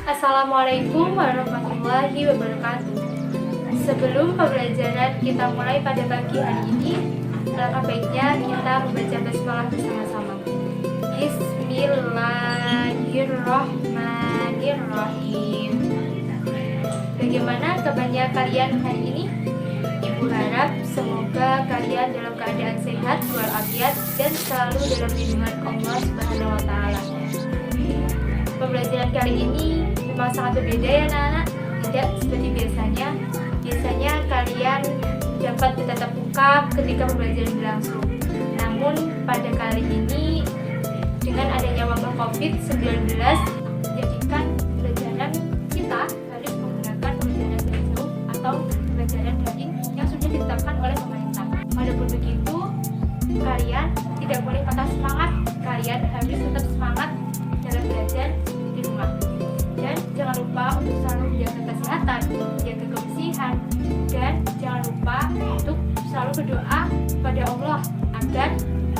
Assalamualaikum warahmatullahi wabarakatuh. Sebelum pembelajaran kita mulai pada pagi hari ini, alangkah baiknya kita membaca basmalah bersama-sama. Bismillahirrahmanirrahim. Bagaimana kabarnya kalian hari ini? Ibu harap semoga kalian dalam keadaan sehat walafiat dan selalu dalam lindungan Allah Subhanahu wa taala. Pembelajaran kali ini memang sangat berbeda ya anak-anak. Tidak seperti biasanya. Biasanya kalian dapat bertatap muka ketika pembelajaran berlangsung. Namun pada kali ini dengan adanya wabah COVID-19 menjadikan pembelajaran kita harus menggunakan pembelajaran jarak jauh atau pembelajaran daring yang sudah ditetapkan oleh pemerintah. Walaupun begitu, kalian tidak boleh patah semangat. Kalian harus tetap semangat dalam belajar di rumah. Dan jangan lupa untuk selalu menjaga kesehatan, menjaga kebersihan, dan jangan lupa untuk selalu berdoa kepada Allah agar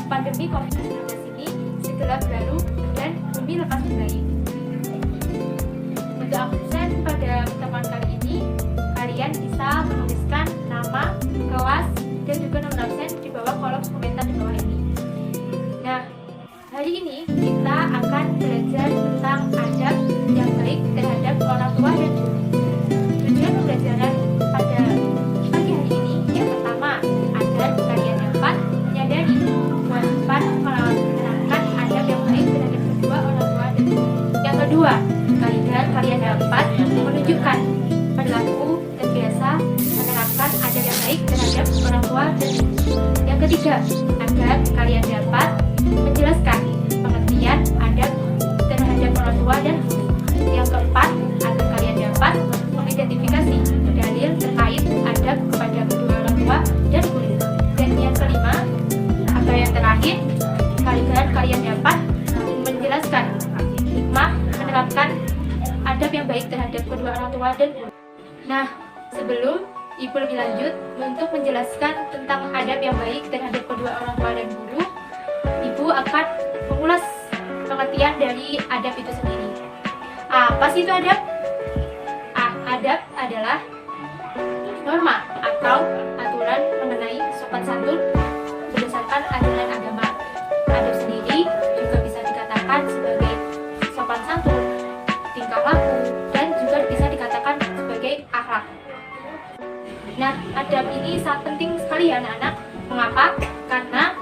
pandemi COVID-19 ini segera berlalu dan bumi lekas membaik. Untuk absen pada pertemuan kali ini, kalian bisa menuliskan nama, kelas, dan juga nomor absen di bawah kolom komentar di bawah ini. Nah, hari ini kita akan belajar tentang adab yang baik terhadap orang tua dan guru. Tujuan pembelajaran pada pagi hari ini yang pertama, agar kalian dapat menyadari kewajiban menerapkan adab yang baik terhadap kedua orang tua dan guru. Yang kedua, agar kalian dapat menunjukkan perilaku dan biasa menerapkan adab yang baik terhadap orang tua dan guru. Yang ketiga, agar kalian dapat menjelaskan pengertian adab terhadap orang tua dan guru. Yang keempat, agar kalian dapat mengidentifikasi dalil terkait adab kepada kedua orang tua dan guru. Dan yang kelima, agar yang terakhir, agar kalian dapat menjelaskan hikmah menerapkan adab yang baik terhadap kedua orang tua dan guru. Nah, sebelum Ibu lebih lanjut untuk menjelaskan tentang adab yang baik terhadap kedua orang tua dan guru, Ibu akan mengulas pengertian dari adab itu sendiri. Apa sih itu adab? Adab adalah norma atau aturan mengenai sopan santun berdasarkan ajaran agama. Adab sendiri juga bisa dikatakan sebagai sopan santun, tingkah laku, dan juga bisa dikatakan sebagai akhlak. Nah, adab ini sangat penting sekali ya anak-anak. Mengapa? Karena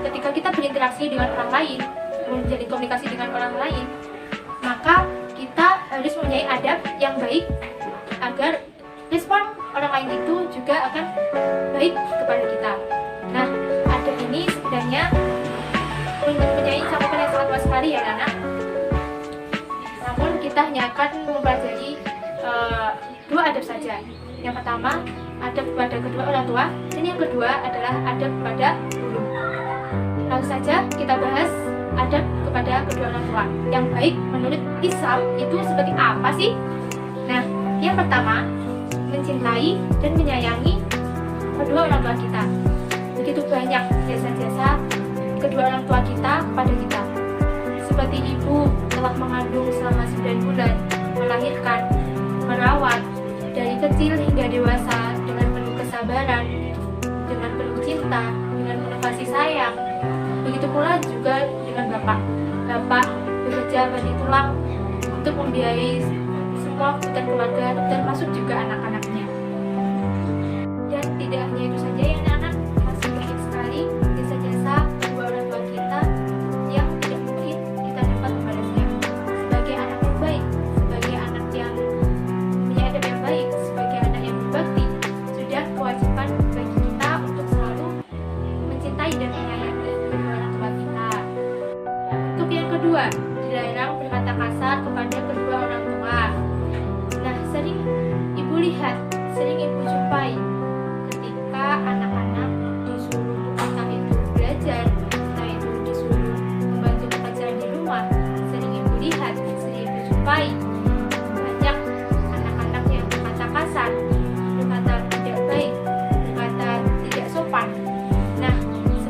ketika kita berinteraksi dengan orang lain, menjalin komunikasi dengan orang lain, maka kita harus mempunyai adab yang baik agar respon orang lain itu juga akan baik kepada kita. Nah, adab ini sebenarnya mempunyai cakupan yang sangat luas sekali ya anak. Namun kita hanya akan mempelajari dua adab saja. Yang pertama, adab kepada kedua orang tua, dan yang kedua adalah adab kepada guru. Langsung saja kita bahas adab kepada kedua orang tua yang baik menurut Islam itu seperti apa sih? Nah, yang pertama, mencintai dan menyayangi kedua orang tua kita. Begitu banyak jasa-jasa kedua orang tua kita kepada kita. Seperti ibu telah mengandung selama 9 bulan, melahirkan, merawat dari kecil hingga dewasa dengan penuh kesabaran, dengan penuh cinta, dengan penuh kasih sayang. Begitu pula juga dengan bapak. Bapak bekerja bagi tulang untuk membiayai semua kebutuhan keluarga, termasuk juga anak-anaknya. Dan tidak hanya itu saja ya anak-anak, masih banyak sekali jasa-jasa kedua orang tua kita yang tidak mungkin kita dapat membalasnya. Sebagai anak yang baik, sebagai anak yang punya adab yang baik, sebagai anak yang berbakti, sudah kewajiban bagi kita untuk selalu mencintai dan menyayangi kedua orang tua kita. Untuk yang kedua, dilarang berkata kasar kepada kedua orang tua. Nah, sering ibu lihat, sering ibu jumpai ketika anak-anak disuruh entah itu belajar, entah itu disuruh membantu pekerjaan di rumah, sering ibu lihat, sering ibu jumpai banyak anak-anak yang berkata kasar, berkata tidak baik, berkata tidak sopan. Nah,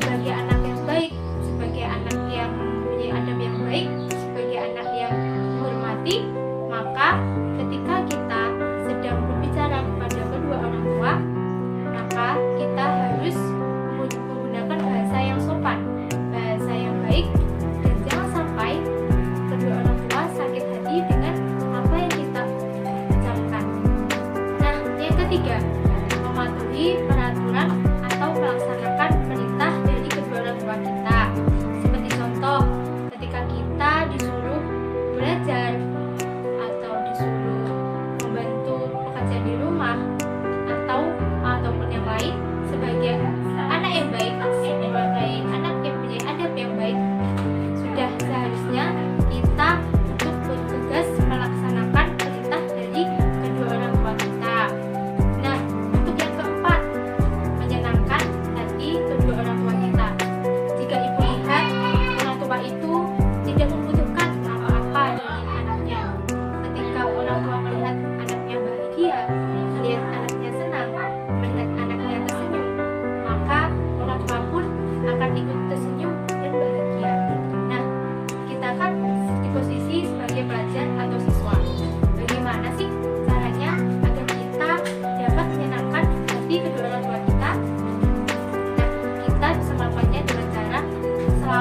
sebagai anak yang baik, sebagai anak yang mempunyai adab yang baik, sebagai anak yang menghormati, maka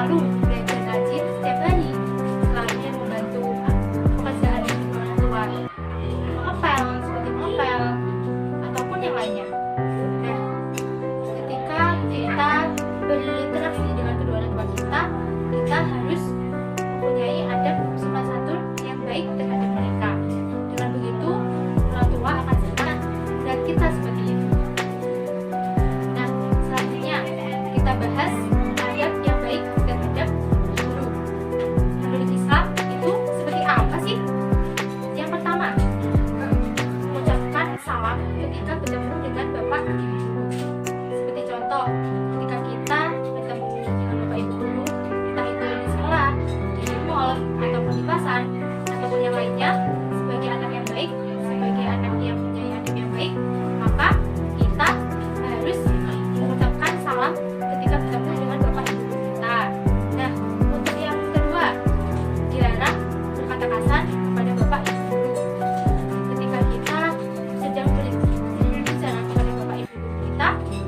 selalu belajar rajin setiap hari, selalu membantu pekerjaan kedua orang tua, mengepel seperti mengepel ataupun yang lainnya. Nah, ketika kita berinteraksi dengan kedua orang tua kita harus mempunyai adab sopan santun yang baik terhadap mereka. Dengan begitu, orang tua akan senang melihat kita seperti itu. Nah, selanjutnya kita bahas adab yang baik terhadap guru. Menurut Islam itu seperti apa sih? Yang pertama, mengucapkan salam ketika bertemu dengan bapak ibu guru. Seperti contoh, ketika kita bertemu dengan bapak ibu guru, entah itu di sekolah, di mall, ataupun di pasar, ataupun yang lainnya, sebagai anak yang baik, sebagai anak yang punya adab yang baik, maka kita harus mengucapkan salam ketika bertemu dengan bapak ibu guru kita. Nah, untuk yang kedua, dilarang berkata kasar kepada bapak ibu guru. Ketika kita sedang berbicara kepada bapak ibu guru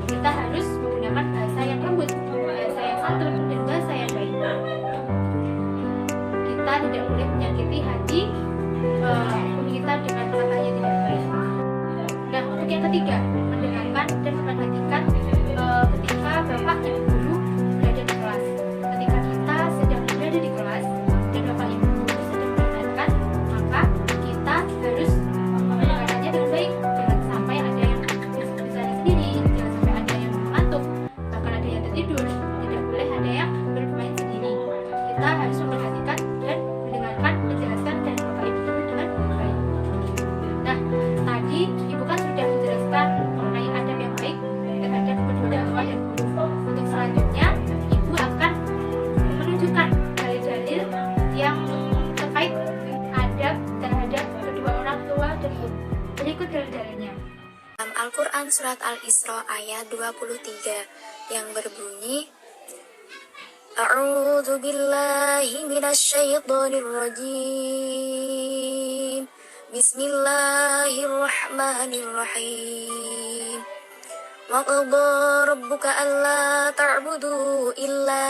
kita harus menggunakan bahasa yang lembut, bahasa yang santun, dan bahasa yang baik. Kita tidak boleh menyakiti hati guru kita dengan kata yang tidak baik. Nah, untuk yang ketiga, mendengarkan dan memperhatikan ketika bapak ibu guru berada di kelas. Ketika kita sedang berada di kelas dan bapak ibu guru sedang mendengarkan, maka kita harus mendengarkannya dengan baik. Jangan sampai ada yang berbicara sendiri, jangan sampai ada yang mengantuk, bahkan ada yang tertidur. Tidak boleh ada yang bermain sendiri. Kita harus memperhatikan dan mendengarkan penjelasan dari bapak ibu guru dengan baik. Nah, tadi ibu kan sudah menjelaskan mengenai adab yang baik terhadap kedua orang tua dan guru. Untuk selanjutnya, ibu akan menunjukkan dalil-dalil yang terkait adab terhadap kedua orang tua dan guru. Berikut dalil-dalilnya. Dalam Al-Quran Surat Al-Isra ayat 23 yang berbunyi, A'udzu billahi minasyaitonir rajim. Bismillahirrahmanirrahim. Wa qadha rabbuka alla ta'budu illa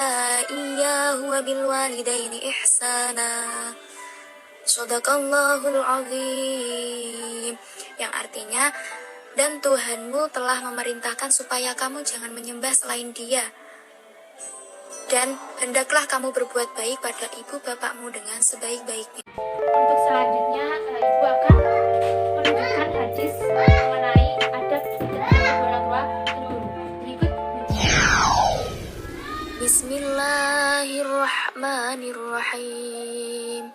iyyahu wa bil walidaini ihsana. Shadaqallahul azim. Yang artinya, dan Tuhanmu telah memerintahkan supaya kamu jangan menyembah selain Dia. Dan hendaklah kamu berbuat baik pada ibu bapakmu dengan sebaik-baiknya. Untuk selanjutnya, ibu akan menunjukkan hadis mengenai adab terhadap kedua orang tua dan guru. Berikut Bismillahirrahmanirrahim.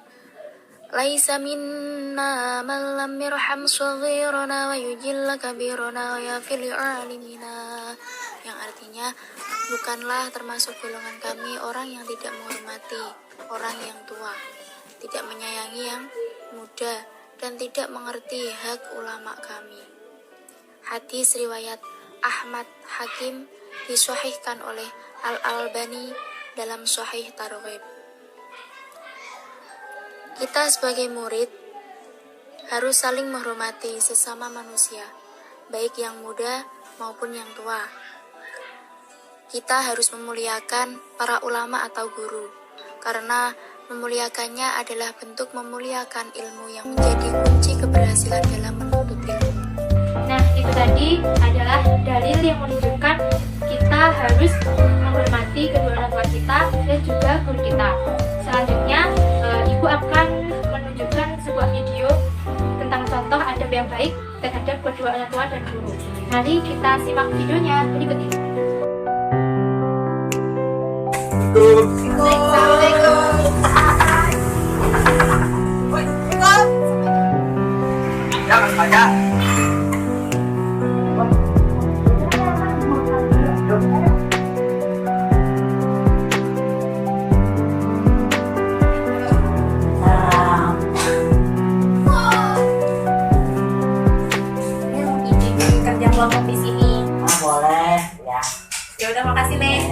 Laisa minna man lam yarham shaghirana wa yujilla kabirana wa yafil alimina. Yang artinya, bukanlah termasuk golongan kami orang yang tidak menghormati orang yang tua, tidak menyayangi yang muda, dan tidak mengerti hak ulama kami. Hadis riwayat Ahmad Hakim disahihkan oleh Al-Albani dalam Sahih Targhib. Kita sebagai murid harus saling menghormati sesama manusia, baik yang muda maupun yang tua. Kita harus memuliakan para ulama atau guru, karena memuliakannya adalah bentuk memuliakan ilmu yang menjadi kunci keberhasilan dalam menuntut ilmu. Nah, itu tadi adalah dalil yang menunjukkan kita harus menghormati kedua orang tua kita dan juga guru kita. Selanjutnya, ibu akan menunjukkan sebuah video tentang contoh adab yang baik terhadap kedua orang tua dan guru. Mari kita simak videonya berikut ini. Jangan baca. Kerja kelompok di sini. Boleh ya. Ya udah, makasih, Nek.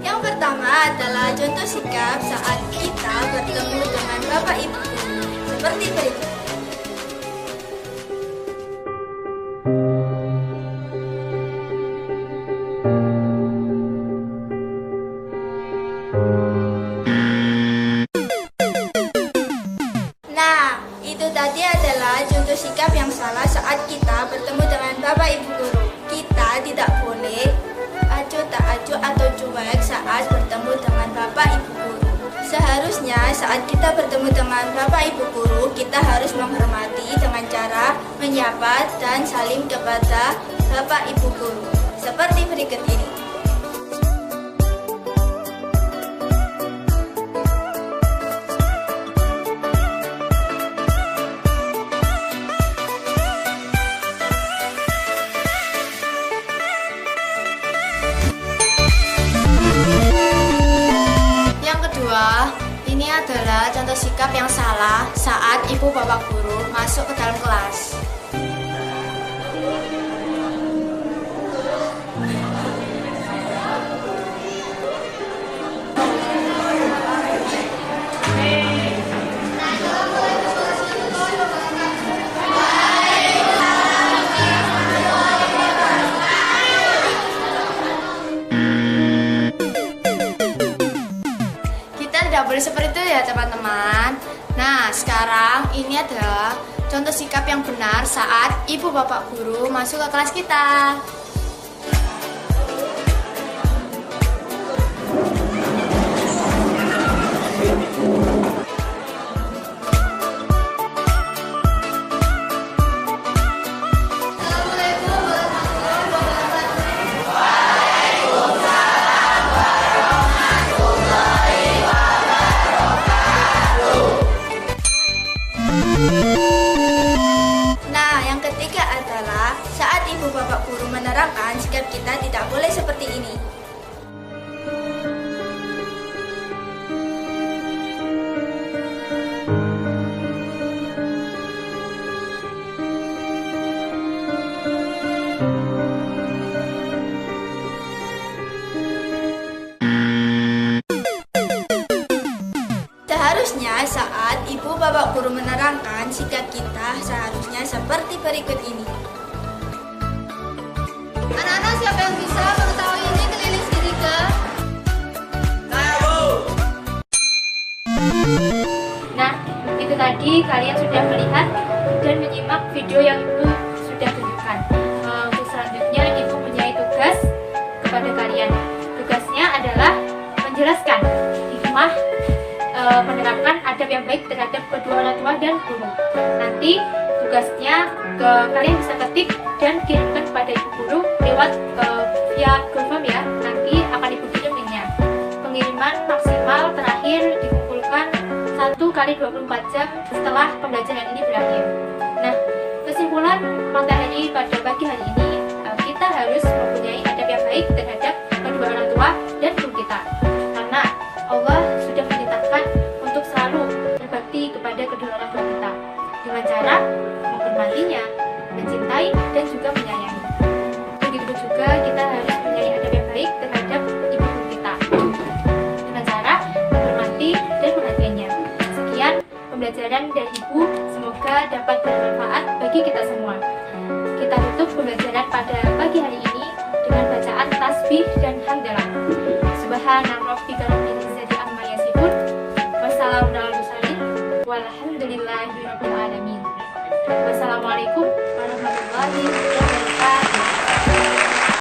Yang pertama adalah contoh sikap saat kita bertemu dengan Bapak Ibu guru. Seperti berikut. Nah, itu tadi adalah contoh sikap yang salah saat kita bertemu dengan Bapak Ibu guru. Kita tidak boleh acuh tak acuh atau cuek saat bertemu dengan Bapak Ibu guru. Seharusnya saat kita bertemu dengan Bapak Ibu guru, kita harus menghormati dengan cara menyapa dan salim kepada Bapak Ibu guru. Seperti berikut ini. Ini adalah contoh sikap yang salah saat ibu bapak guru masuk ke dalam kelas. Tidak boleh seperti itu ya teman-teman. Nah, sekarang ini adalah contoh sikap yang benar saat ibu bapak guru masuk ke kelas kita. Nah, yang ketiga adalah saat ibu bapak guru menerangkan sikap kita tidak boleh seperti ini. Seharusnya saat ibu bapak guru menerangkan sikap kita seharusnya seperti berikut ini. Anak-anak, siapa yang bisa mengetahui ini keliling sedikit? Nah, itu tadi kalian sudah melihat dan menyimak video yang Ibu sudah tunjukkan. Untuk selanjutnya Ibu punya tugas kepada kalian. Tugasnya adalah menjelaskan hikmah menerapkan adab yang baik terhadap kedua orang tua dan guru. Nanti tugasnya kalian bisa ketik dan kirimkan kepada ibu guru lewat via Google Form ya. Nanti akan ibu kirim linknya. Pengiriman maksimal terakhir dikumpulkan 1 kali 24 jam setelah pembelajaran ini berakhir. Nah, kesimpulan materi pada pagi hari ini, kita harus mempunyai adab yang baik terhadap kedua orang tua dan guru kita. Karena Allah sudah memerintahkan untuk selalu berbakti kepada kedua orang tua kita dengan cara menghormatinya, mencintai, dan juga menyayangi. Begitu juga kita harus mempunyai adab yang baik terhadap ibu guru kita dengan cara menghormati dan menghargainya. Sekian pembelajaran dari Ibu, semoga dapat bermanfaat bagi kita semua. Kita tutup pembelajaran pada pagi hari ini dengan bacaan tasbih dan hamdalah. Subhana rabbika rabbil izzati amma yasifun, wassalamun alal mursalin, walhamdulillahi rabbil alamin. Wassalamualaikum warahmatullahi wabarakatuh.